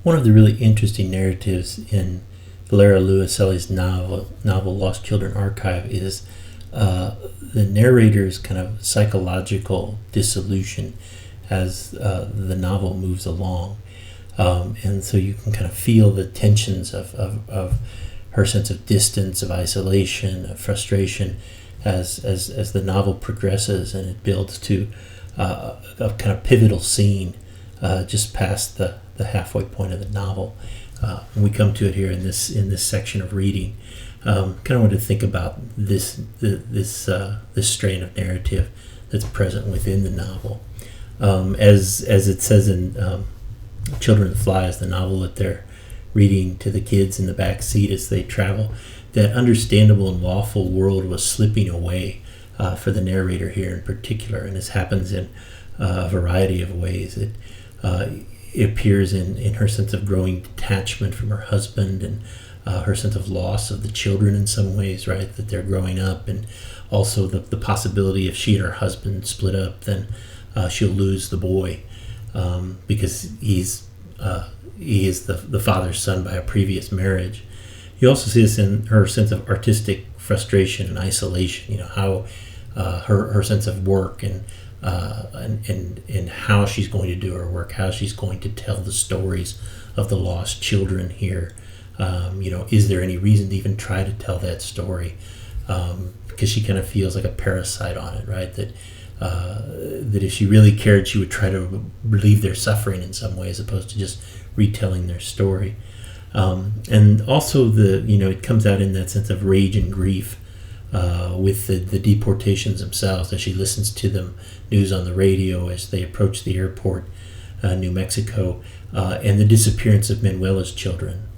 One of the really interesting narratives in Valeria Luiselli's novel Lost Children Archive is the narrator's kind of psychological dissolution as the novel moves along. And so you can kind of feel the tensions of her sense of distance, of isolation, of frustration as the novel progresses, and it builds to a kind of pivotal scene just past the halfway point of the novel. When we come to it here in this section of reading, kind of want to think about this strain of narrative that's present within the novel. As it says in Children of the Flies, the novel that they're reading to the kids in the back seat as they travel, that understandable and lawful world was slipping away for the narrator here in particular, and this happens in a variety of ways. It appears in her sense of growing detachment from her husband, and her sense of loss of the children in some ways, right, that they're growing up, and also the possibility if she and her husband split up, then she'll lose the boy because he is the father's son by a previous marriage. You also see this in her sense of artistic frustration and isolation. How her sense of work and how she's going to do her work, how she's going to tell the stories of the lost children here. Is there any reason to even try to tell that story? Because she kind of feels like a parasite on it, right? That if she really cared, she would try to relieve their suffering in some way, as opposed to just retelling their story. And also it comes out in that sense of rage and grief with the deportations themselves, as she listens to them news on the radio as they approach the airport, New Mexico, and the disappearance of Manuela's children,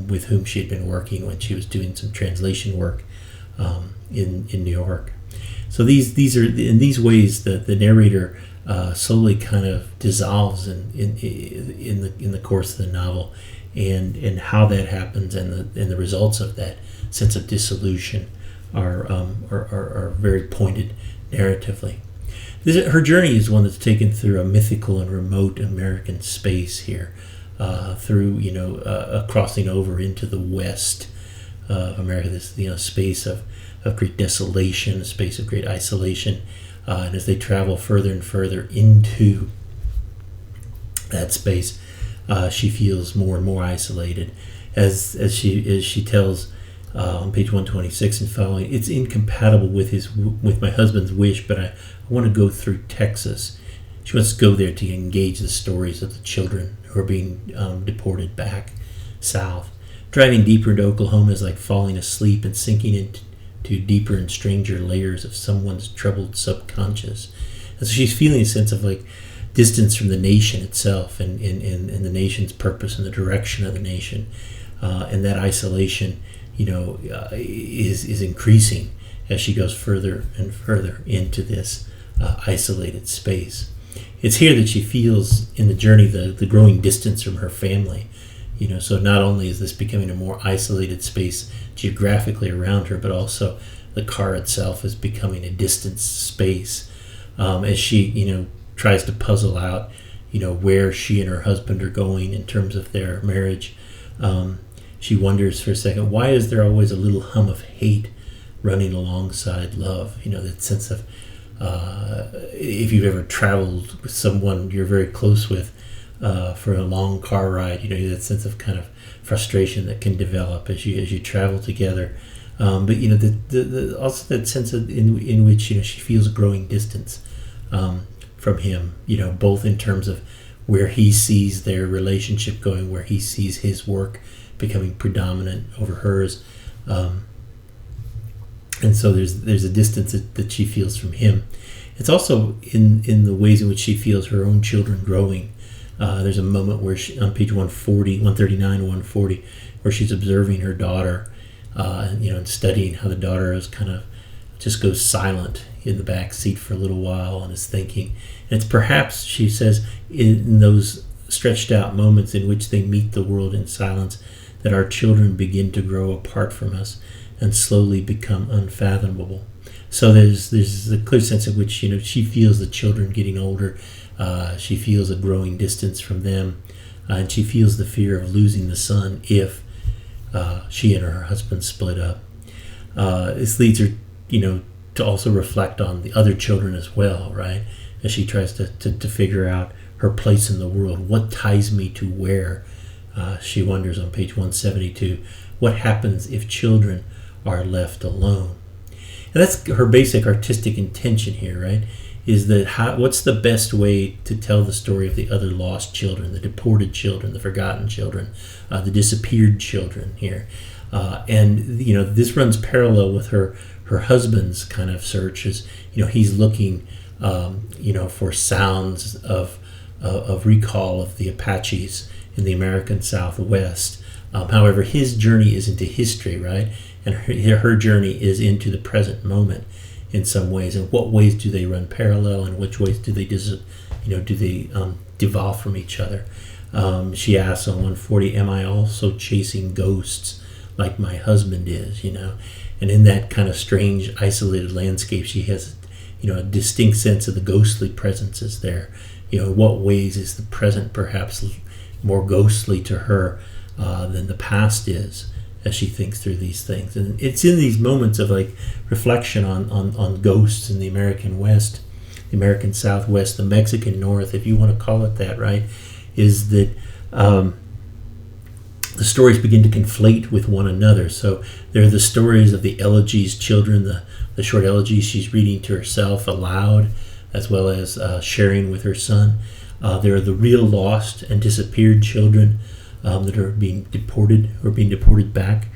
with whom she had been working when she was doing some translation work in New York. So these are in these ways the narrator slowly kind of dissolves in the course of the novel, and how that happens and the results of that sense of dissolution are very pointed narratively. Her journey is one that's taken through a mythical and remote American space here, through a crossing over into the west of America, this space of great desolation, a space of great isolation, and as they travel further and further into that space, she feels more and more isolated. As she tells on page 126 and following, it's incompatible with my husband's wish, but I want to go through Texas. She wants to go there to engage the stories of the children who are being deported back south. Driving deeper into Oklahoma is like falling asleep and sinking into deeper and stranger layers of someone's troubled subconscious. And so she's feeling a sense of like distance from the nation itself and the nation's purpose and the direction of the nation, and that isolation is increasing as she goes further and further into this isolated space. It's here that she feels in the journey the growing distance from her family. So not only is this becoming a more isolated space geographically around her, but also the car itself is becoming a distant space, as she tries to puzzle out where she and her husband are going in terms of their marriage. She wonders for a second, why is there always a little hum of hate running alongside love? That sense of if you've ever traveled with someone you're very close with for a long car ride, that sense of kind of frustration that can develop as you travel together. But also that sense in which she feels a growing distance from him. Both in terms of where he sees their relationship going, where he sees his work becoming predominant over hers, and so there's a distance that she feels from him. It's also in the ways in which she feels her own children growing. There's a moment where on page 139, 140, where she's observing her daughter, and studying how the daughter is kind of just goes silent in the back seat for a little while and is thinking. And it's perhaps, she says, in those stretched out moments in which they meet the world in silence, that our children begin to grow apart from us and slowly become unfathomable. So there's a clear sense in which she feels the children getting older. She feels a growing distance from them. and she feels the fear of losing the son if she and her husband split up. This leads her, to also reflect on the other children as well, right? As she tries to figure out her place in the world. What ties me to where? She wonders on page 172, what happens if children are left alone? And that's her basic artistic intention here, right? Is that what's the best way to tell the story of the other lost children, the deported children, the forgotten children, the disappeared children here? And this runs parallel with her husband's kind of search. Is he's looking for sounds of recall of the Apaches in the American Southwest. However, his journey is into history, right? And her journey is into the present moment in some ways. And what ways do they run parallel, and which ways do they devolve from each other? She asks on 140, am I also chasing ghosts like my husband is? And in that kind of strange, isolated landscape, she has a distinct sense of the ghostly presences there. In what ways is the present perhaps more ghostly to her than the past is, as she thinks through these things? And it's in these moments of reflection on ghosts in the American West, the American Southwest, the Mexican North, if you want to call it that, right, is that the stories begin to conflate with one another. So there are the stories of the elegies children, the short elegies she's reading to herself aloud, as well as sharing with her son. There are the real lost and disappeared children that are being deported back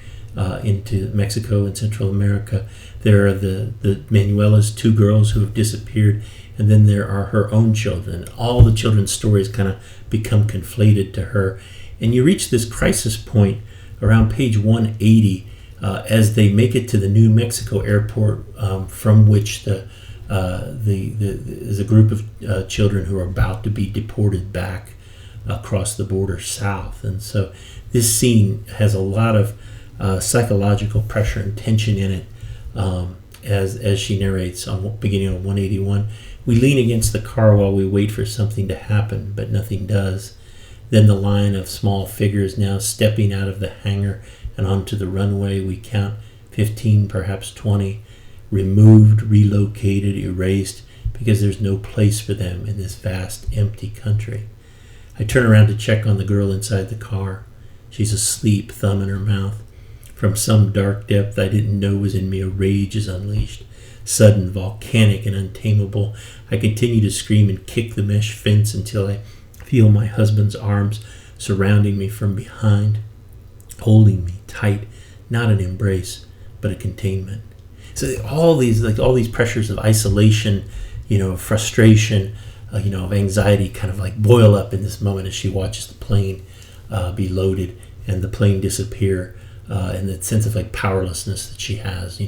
into Mexico and Central America. There are the Manuela's two girls who have disappeared, and then there are her own children. All the children's stories kind of become conflated to her. And you reach this crisis point around page 180 as they make it to the New Mexico airport, from which there's a group of children who are about to be deported back across the border south. And so this scene has a lot of psychological pressure and tension in it, as she narrates beginning on 181. We lean against the car while we wait for something to happen, but nothing does. Then the line of small figures now stepping out of the hangar and onto the runway. We count 15, perhaps 20, removed, relocated, erased, because there's no place for them in this vast, empty country. I turn around to check on the girl inside the car. She's asleep, thumb in her mouth. From some dark depth I didn't know was in me, a rage is unleashed. Sudden, volcanic, and untamable. I continue to scream and kick the mesh fence until I feel my husband's arms surrounding me from behind, holding me tight, not an embrace, but a containment. So all these pressures of isolation, frustration, of anxiety kind of boil up in this moment as she watches the plane be loaded and the plane disappear, and the sense of powerlessness that she has,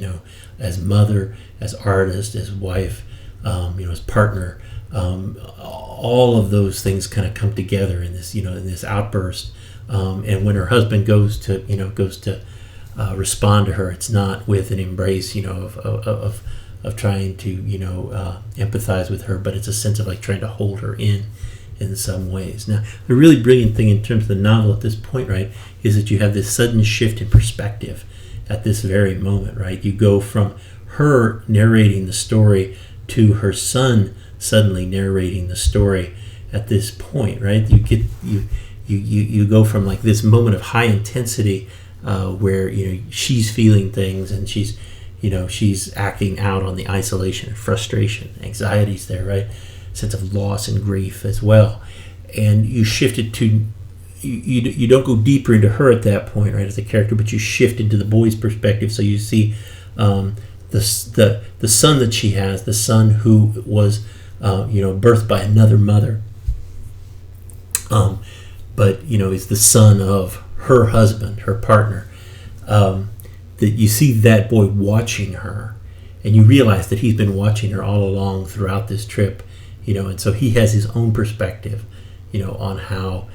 as mother, as artist, as wife, as partner. All of those things kind of come together in this outburst. And when her husband goes to respond to her, it's not with an embrace, of trying to, empathize with her, but it's a sense of trying to hold her in some ways. Now, the really brilliant thing in terms of the novel at this point, right, is that you have this sudden shift in perspective at this very moment, right? You go from her narrating the story to her son suddenly narrating the story at this point, right? You go from this moment of high intensity where she's feeling things and she's acting out on the isolation, frustration, anxieties there, right? Sense of loss and grief as well. And you shift it to you don't go deeper into her at that point, right, as a character, but you shift into the boy's perspective. So you see the son that she has, the son who was birthed by another mother, but is the son of her husband, her partner. That you see that boy watching her, and you realize that he's been watching her all along throughout this trip, and so he has his own perspective, on how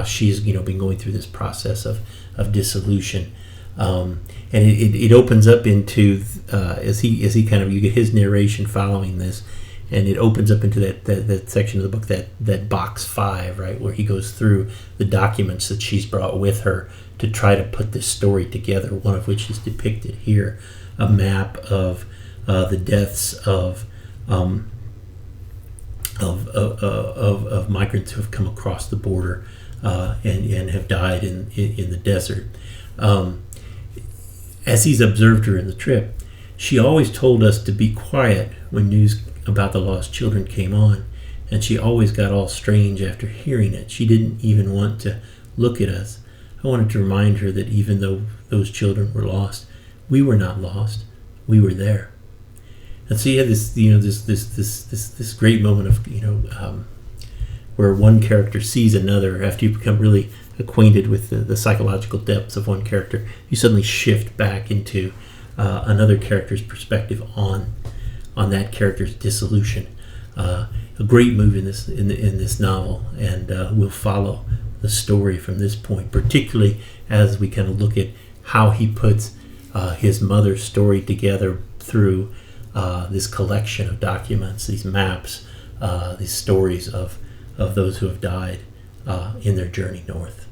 she's been going through this process of dissolution, and it opens up into as he kind of, you get his narration following this, and it opens up into that section of the book, that box 5, right, where he goes through the documents that she's brought with her to try to put this story together, one of which is depicted here, a map of the deaths of migrants who have come across the border and have died in the desert. As he's observed her in the trip, she always told us to be quiet when news about the lost children came on, and she always got all strange after hearing it. She didn't even want to look at us. I wanted to remind her that even though those children were lost, we were not lost. We were there. And so you have this, this great moment of, where one character sees another. After you become really acquainted with the psychological depths of one character, you suddenly shift back into another character's perspective on that character's dissolution. A great move in this novel, and we'll follow the story from this point, particularly as we kind of look at how he puts his mother's story together through this collection of documents, these maps, these stories of those who have died in their journey north.